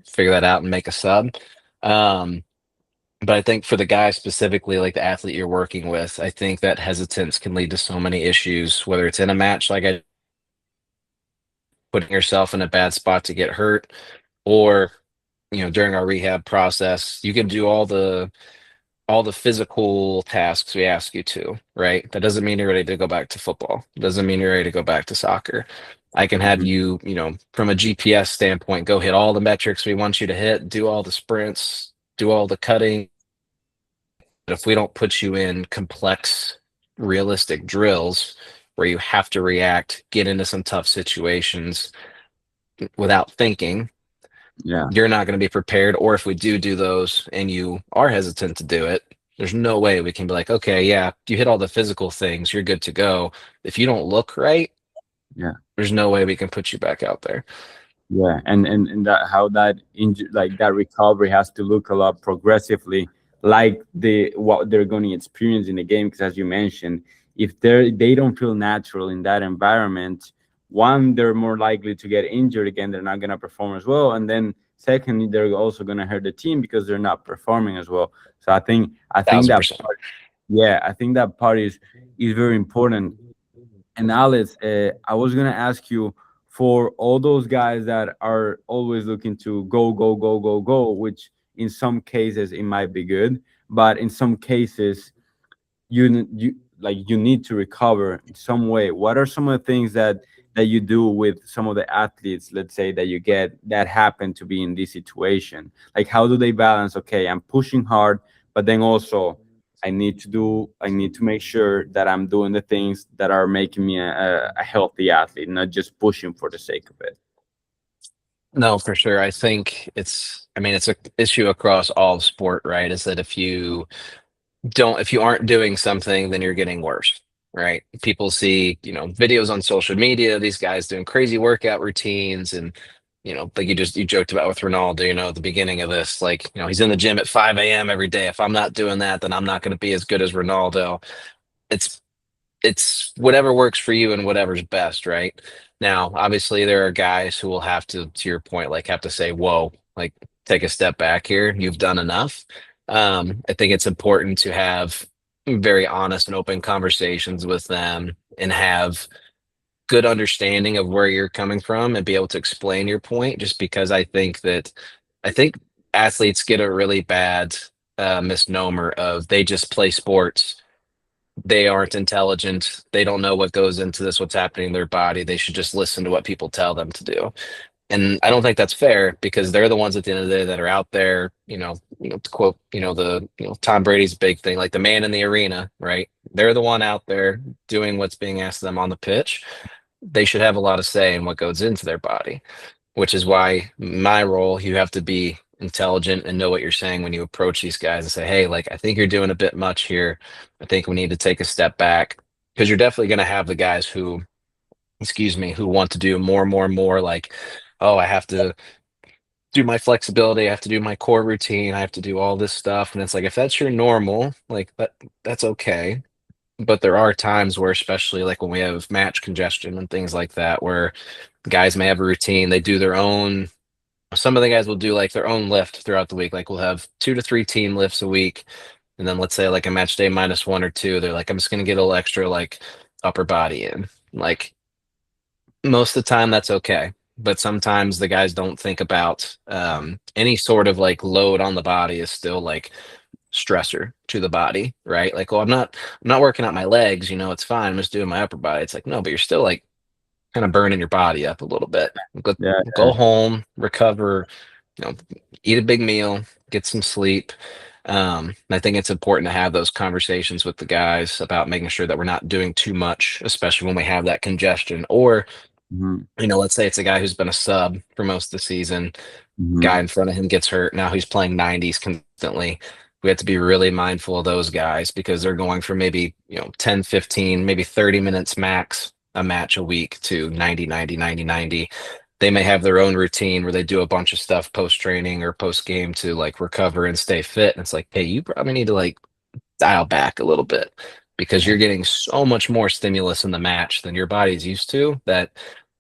S1: figure that out and make a sub. Um, but I think for the guy specifically, like the athlete you're working with, I think that hesitance can lead to so many issues, whether it's in a match, like putting yourself in a bad spot to get hurt, or during our rehab process, you can do all the physical tasks we ask you to, right? That doesn't mean you're ready to go back to football. It doesn't mean you're ready to go back to soccer. I can have
S3: mhm,
S1: you, from a GPS standpoint, go hit all the metrics we want you to hit, do all the sprints, do all the cutting. But if we don't put you in complex, realistic drills where you have to react, get into some tough situations without thinking,
S3: yeah,
S1: you're not going to be prepared. Or if we do those and you are hesitant to do it, there's no way we can be like, okay, yeah, you hit all the physical things, you're good to go. If you don't look right,
S3: yeah.
S1: there's no way we can put you back out there.
S3: Yeah, and that how that like that recovery has to look a lot progressively, like what they're going to experience in the game. Because as you mentioned, if they don't feel natural in that environment, one, they're more likely to get injured again. They're not going to perform as well, and then secondly, they're also going to hurt the team because they're not performing as well. So I think
S1: Thousand
S3: that
S1: percent.
S3: yeah, I think that part is very important. And Alex, I was gonna ask you for all those guys that are always looking to go, go, go, go, go, which in some cases it might be good, but in some cases you need to recover in some way. What are some of the things that you do with some of the athletes, let's say that you get that happen to be in this situation? Like how do they balance? Okay, I'm pushing hard, but then also I need to make sure that I'm doing the things that are making me a healthy athlete, not just pushing for the sake of it.
S1: No, for sure. I think I mean, it's a issue across all of sport, right? Is that if you aren't doing something, then you're getting worse, right? People see, videos on social media, these guys doing crazy workout routines and, like you joked about with Ronaldo, at the beginning of this, like, he's in the gym at 5 a.m. every day. If I'm not doing that, then I'm not going to be as good as Ronaldo. It's it's whatever works for you and whatever's best, right? Now, obviously, there are guys who will have to your point, like have to say, "Whoa, like take a step back here. You've done enough." I think it's important to have very honest and open conversations with them and have good understanding of where you're coming from and be able to explain your point. Just because I think athletes get a really bad misnomer of they just play sports, they aren't intelligent. They don't know what goes into this, what's happening in their body. They should just listen to what people tell them to do. And I don't think that's fair because they're the ones at the end of the day that are out there, to quote, Tom Brady's big thing, like the man in the arena, right? They're the one out there doing what's being asked of them on the pitch. They should have a lot of say in what goes into their body, which is why my role, you have to be intelligent and know what you're saying when you approach these guys and say, hey, like, I think you're doing a bit much here. I think we need to take a step back because you're definitely going to have the guys who, excuse me, who want to do more and more and more like, oh, I have to do my flexibility. I have to do my core routine. I have to do all this stuff. And it's like, if that's your normal, like that's okay. But there are times where, especially like when we have match congestion and things like that, where guys may have a routine, they do their own. Some of the guys will do like their own lift throughout the week. Like we'll have 2 to 3 team lifts a week. And then let's say like a match day -1 or 2, they're like, I'm just gonna get a little extra like upper body in. Like most of the time that's okay. But sometimes the guys don't think about any sort of like load on the body is still like stressor to the body, right? Like, well, I'm not working out my legs, it's fine. I'm just doing my upper body. It's like, no, but you're still like kind of burning your body up a little bit.
S3: Yeah,
S1: Go home, recover, you know, eat a big meal, get some sleep. I think it's important to have those conversations with the guys about making sure that we're not doing too much, especially when we have that congestion. Or,
S3: hmm
S1: let's say it's a guy who's been a sub for most of the season,
S3: hmm
S1: guy in front of him gets hurt. Now he's playing 90s constantly. We have to be really mindful of those guys because they're going from maybe, 10, 15, maybe 30 minutes max a match a week to 90, 90, 90, 90. They may have their own routine where they do a bunch of stuff post training or post game to like recover and stay fit. And it's like, hey, you probably need to like dial back a little bit because you're getting so much more stimulus in the match than your body's used to that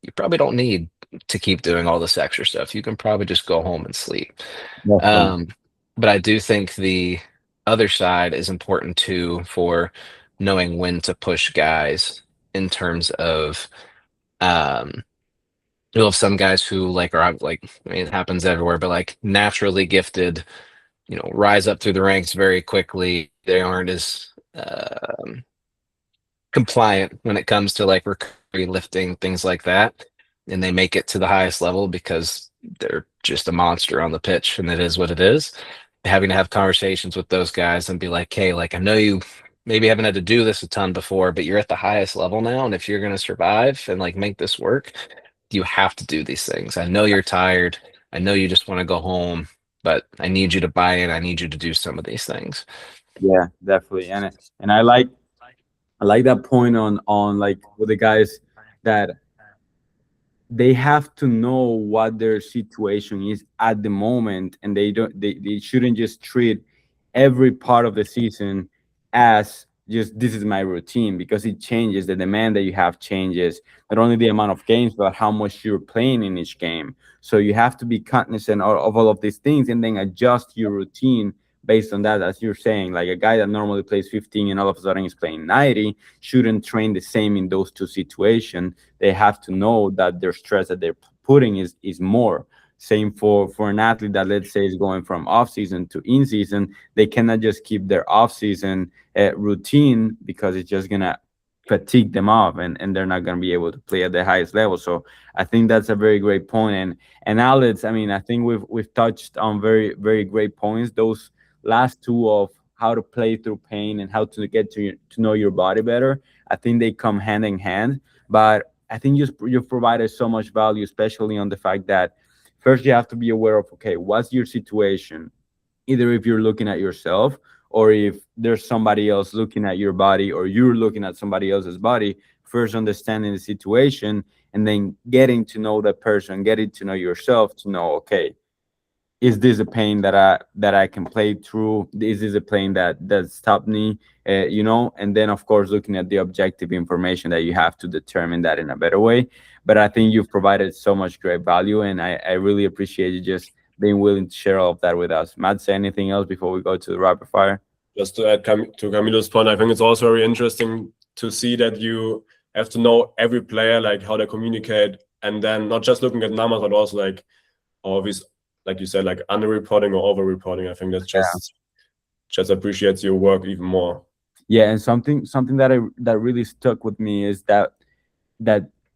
S1: you probably don't need to keep doing all this extra stuff. You can probably just go home and sleep.
S3: Definitely.
S1: Um, but I do think the other side is important too for knowing when to push guys in terms of you'll have some guys who like are like I mean it happens everywhere, but like naturally gifted, rise up through the ranks very quickly. They aren't as compliant when it comes to like recovery lifting, things like that. And they make it to the highest level because they're just a monster on the pitch and it is what it is. Having to have conversations with those guys and be like, hey, like I know you maybe haven't had to do this a ton before, but you're at the highest level now. And if you're gonna survive and like make this work, you have to do these things. I know you're tired. I know you just want to go home, but I need you to buy in. I need you to do some of these things.
S3: Yeah, definitely. And I like that point on like with the guys that they have to know what their situation is at the moment, and they shouldn't just treat every part of the season as just this is my routine, because it changes. The demand that you have changes, not only the amount of games but how much you're playing in each game. So you have to be cognizant of all of these things and then adjust your routine based on that. As you're saying, like a guy that normally plays 15 and all of a sudden is playing 90 shouldn't train the same in those two situations. They have to know that their stress that they're putting is more. Same for an athlete that, let's say, is going from off season to in season. They cannot just keep their off season routine because it's just gonna fatigue them off, and they're not gonna be able to play at the highest level. So I think that's a very great point. And Alex, I mean, I think we've touched on very, very great points. Those last two of how to play through pain and how to get to know your body better. I think they come hand in hand. But I think you've provided so much value, especially on the fact that first you have to be aware of, okay, what's your situation? Either if you're looking at yourself or if there's somebody else looking at your body or you're looking at somebody else's body, first understanding the situation and then getting to know that person, getting to know yourself to know, okay, is this a pain that I can play through? Is this a pain that stopped me? And then of course looking at the objective information that you have to determine that in a better way. But I think you've provided so much great value, and I really appreciate you just being willing to share all of that with us. Matt, say anything else before we go to the rapid fire?
S2: Just to add to Camilo's point, I think it's also very interesting to see that you have to know every player, like how they communicate, and then not just looking at numbers, but also like always, like you said, like under-reporting or over-reporting. I think that's just appreciates your work even more.
S3: Yeah, and something that really stuck with me is that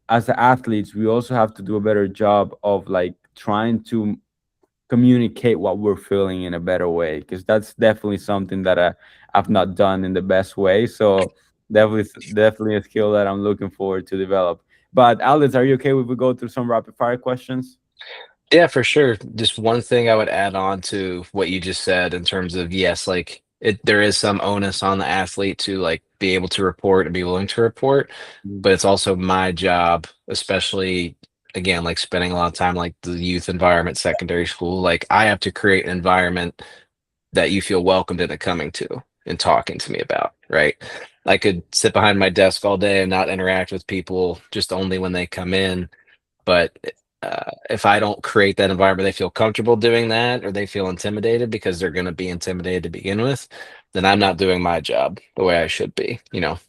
S3: as athletes, we also have to do a better job of like trying to communicate what we're feeling in a better way, because that's definitely something that I've not done in the best way. So definitely a skill that I'm looking forward to develop. But Alex, are you okay if we go through some rapid fire questions?
S1: Yeah, for sure. Just one thing I would add on to what you just said in terms of, yes, like there is some onus on the athlete to like be able to report and be willing to report, but it's also my job, especially again, like spending a lot of time like the youth environment, secondary school, like I have to create an environment that you feel welcomed into coming to and talking to me about, right? I could sit behind my desk all day and not interact with people just only when they come in, but if I don't create that environment, they feel comfortable doing that, or they feel intimidated because they're going to be intimidated to begin with, then I'm not doing my job the way I should be.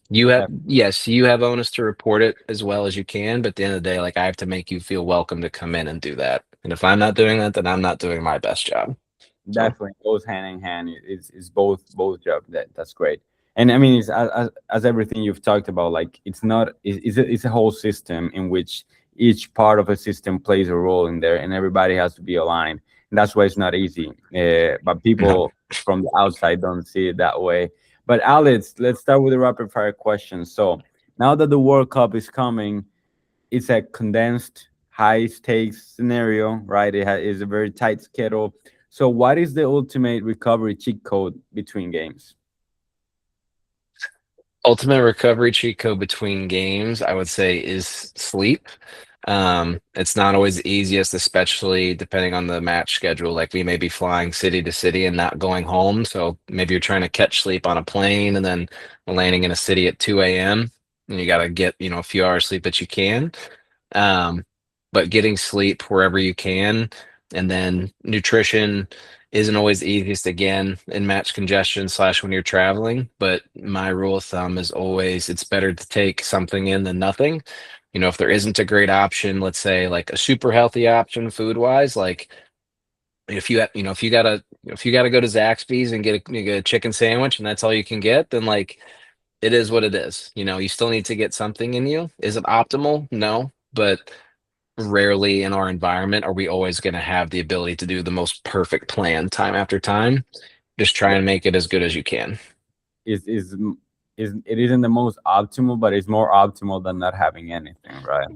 S1: Yes, you have onus to report it as well as you can, but at the end of the day, like I have to make you feel welcome to come in and do that. And if I'm not doing that, then I'm not doing my best job.
S3: Definitely goes hand in hand. It's both jobs. That's great. And I mean, it's as everything you've talked about, like it's not it's a whole system in which each part of a system plays a role in there, and everybody has to be aligned. And that's why it's not easy. But people from the outside don't see it that way. But Alex, let's start with the rapid fire questions. So now that the World Cup is coming, it's a condensed, high stakes scenario, right? Is a very tight schedule. So what is the ultimate recovery cheat code between games?
S1: Ultimate recovery cheat code between games, I would say, is sleep. It's not always the easiest, especially depending on the match schedule. Like we may be flying city to city and not going home. So maybe you're trying to catch sleep on a plane and then landing in a city at 2 a.m. and you got to get, a few hours sleep that you can. But getting sleep wherever you can, and then nutrition isn't always the easiest again in match congestion / when you're traveling. But my rule of thumb is always it's better to take something in than nothing. If there isn't a great option, let's say like a super healthy option food wise, like if you gotta go to Zaxby's and get a chicken sandwich and that's all you can get, then like it is what it is. You still need to get something in you. Is it optimal? No, but rarely in our environment are we always going to have the ability to do the most perfect plan time after time. Just try and make it as good as you can.
S3: It isn't the most optimal, but it's more optimal than not having anything, right?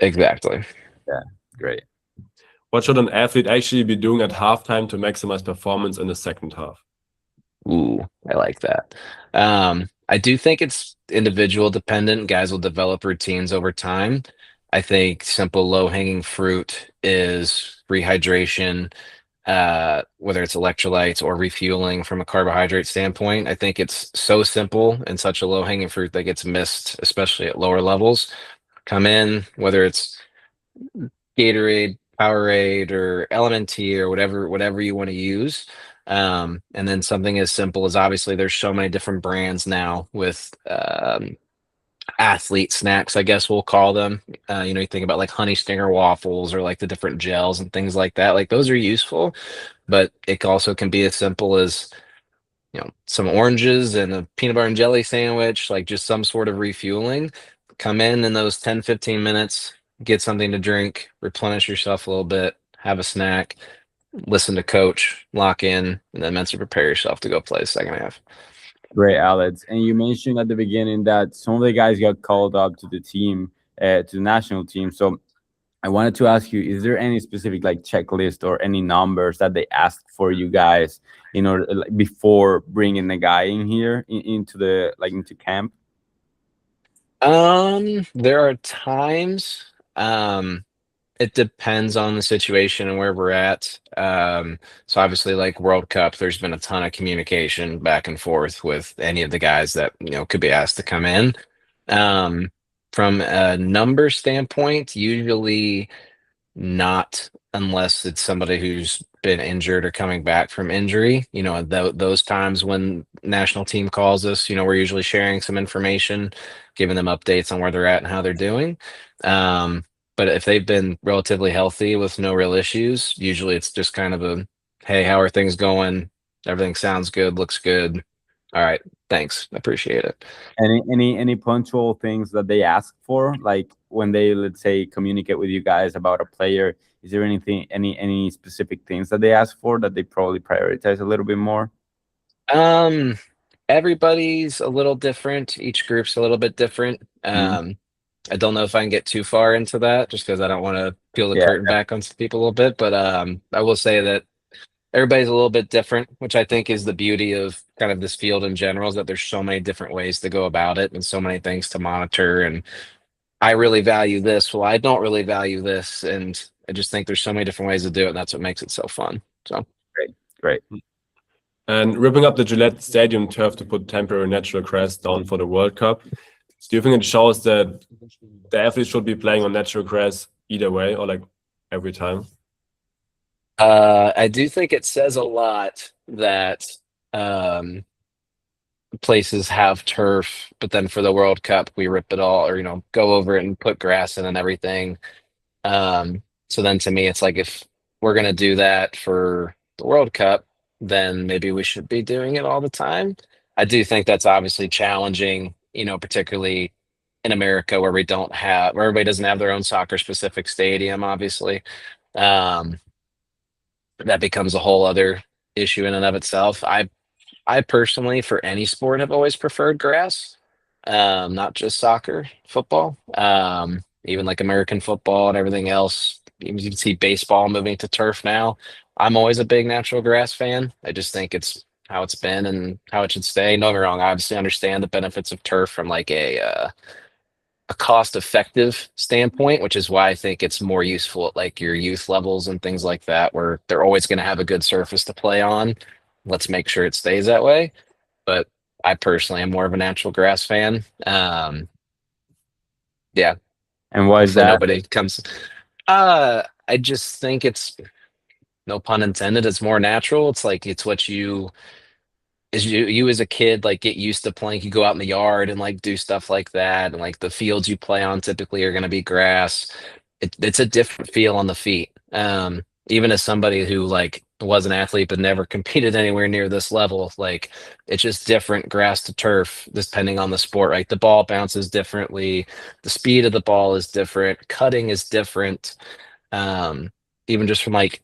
S1: Exactly.
S3: Yeah, great.
S2: What should an athlete actually be doing at halftime to maximize performance in the second half?
S1: Ooh, I like that. I do think it's individual dependent. Guys will develop routines over time. I think simple low-hanging fruit is rehydration, whether it's electrolytes or refueling from a carbohydrate standpoint. I think it's so simple and such a low-hanging fruit that gets missed, especially at lower levels. Come in, whether it's Gatorade, Powerade, or LMNT, or whatever you want to use. And then something as simple as, obviously there's so many different brands now with athlete snacks, I guess we'll call them. You think about like Honey Stinger waffles or like the different gels and things like that. Like those are useful, but it also can be as simple as some oranges and a peanut butter and jelly sandwich, like just some sort of refueling. Come in those 10-15 minutes, get something to drink, replenish yourself a little bit, have a snack, listen to coach, lock in, and then mentally prepare yourself to go play the second half.
S3: Great, Alex. And you mentioned at the beginning that some of the guys got called up to the team, to the national team. So I wanted to ask you, is there any specific like checklist or any numbers that they asked for you guys in order, like, before bringing the guy in here into the into camp?
S1: There are times, it depends on the situation and where we're at. So obviously, like World Cup, there's been a ton of communication back and forth with any of the guys that, could be asked to come in. From a number standpoint, usually not, unless it's somebody who's been injured or coming back from injury. Those times when national team calls us, we're usually sharing some information, giving them updates on where they're at and how they're doing. But if they've been relatively healthy with no real issues, usually it's just kind of a, hey, how are things going? Everything sounds good, looks good. All right, thanks. Appreciate it.
S3: Any punctual things that they ask for, like when they, let's say, communicate with you guys about a player? Is there any specific things that they ask for that they probably prioritize a little bit more?
S1: Everybody's a little different. Each group's a little bit different. I don't know if I can get too far into that just because I don't want to peel the
S3: Yeah.
S1: curtain back on some people a little bit. But I will say that everybody's a little bit different, which I think is the beauty of kind of this field in general, is that there's so many different ways to go about it and so many things to monitor. And I really value this. Well, I don't really value this. And I just think there's so many different ways to do it. And that's what makes it so fun. So
S3: Great.
S2: And ripping up the Gillette Stadium turf to put temporary natural grass down for the World Cup. Do you think it shows that the athletes should be playing on natural grass either way, or like every time?
S1: I do think it says a lot that places have turf, but then for the World Cup, we rip it all, or go over it and put grass in and everything. So then to me, it's like, if we're gonna do that for the World Cup, then maybe we should be doing it all the time. I do think that's obviously challenging, particularly in America where where everybody doesn't have their own soccer specific stadium, obviously. Um, that becomes a whole other issue in and of itself. I personally, for any sport, have always preferred grass, not just soccer, football, even like American football and everything else. You can see baseball moving to turf now. I'm always a big natural grass fan. I just think it's how it's been and how it should stay. Don't get me wrong, I obviously understand the benefits of turf from like a cost-effective standpoint, which is why I think it's more useful at like your youth levels and things like that, where they're always going to have a good surface to play on. Let's make sure it stays that way. But I personally am more of a natural grass fan. Yeah.
S3: And why is
S1: So
S3: that?
S1: nobody comes. I just think it's, no pun intended, it's more natural. It's like it's what you as a kid like get used to playing. You go out in the yard and like do stuff like that, and like the fields you play on typically are going to be grass. It's a different feel on the feet. Even as somebody who like was an athlete but never competed anywhere near this level, like it's just different grass to turf depending on the sport, right? The ball bounces differently, the speed of the ball is different, cutting is different. Even just from like,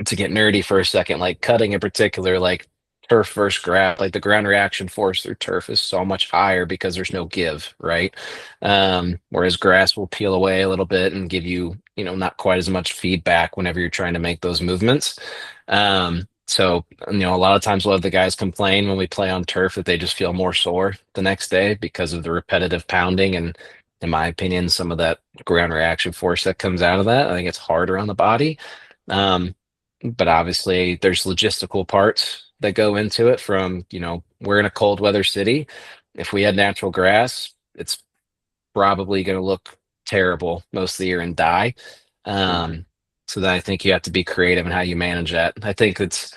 S1: to get nerdy for a second, like cutting in particular, like turf versus grass, like the ground reaction force through turf is so much higher because there's no give, right? Whereas grass will peel away a little bit and give you, not quite as much feedback whenever you're trying to make those movements. So, a lot of times we'll have the guys complain when we play on turf that they just feel more sore the next day because of the repetitive pounding. And in my opinion, some of that ground reaction force that comes out of that, I think it's harder on the body. But obviously there's logistical parts that go into it from, we're in a cold weather city. If we had natural grass, it's probably going to look terrible most of the year and die. So then I think you have to be creative in how you manage that. I think it's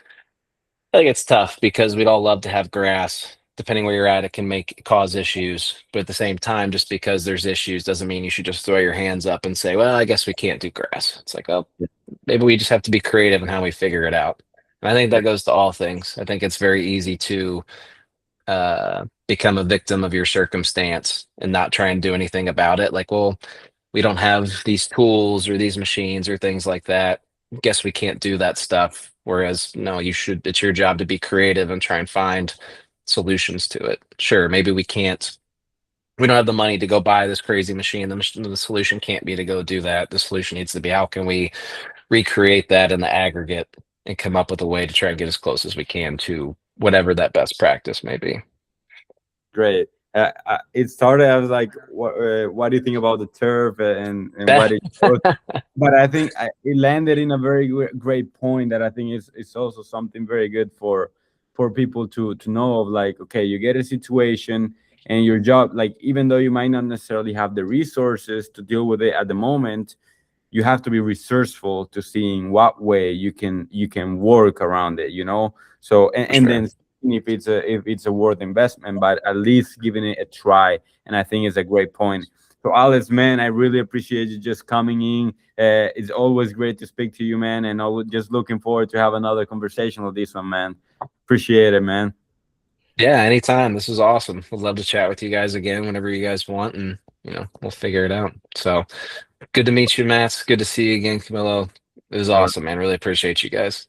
S1: tough because we'd all love to have grass. Depending where you're at, it can cause issues. But at the same time, just because there's issues doesn't mean you should just throw your hands up and say, well, I guess we can't do grass. It's like, oh, maybe we just have to be creative in how we figure it out. And I think that goes to all things. I think it's very easy to become a victim of your circumstance and not try and do anything about it. Like, well, we don't have these tools or these machines or things like that. guess we can't do that stuff. Whereas, no, it's your job to be creative and try and find solutions to it. Sure, maybe we don't have the money to go buy this crazy machine. The solution can't be to go do that. The solution needs to be how can we recreate that in the aggregate and come up with a way to try and get as close as we can to whatever that best practice may be.
S3: Great. It started as like, what do you think about the turf and what it goes? But I think it landed in a very great point that I think is also something very good for people to know of, like, okay, you get a situation and your job, like, even though you might not necessarily have the resources to deal with it at the moment, you have to be resourceful to seeing what way you can work around it, you know. So and
S1: Sure.
S3: then if it's a worth investment, but at least giving it a try. And I think it's a great point. So Alex, man, I really appreciate you just coming in. It's always great to speak to you, man, and just looking forward to have another conversation with this one, man. Appreciate it, man.
S1: Yeah, anytime. This was awesome. Would love to chat with you guys again whenever you guys want, and we'll figure it out. So good to meet you, Matt. Good to see you again, Camilo. It was awesome, man. Really appreciate you guys.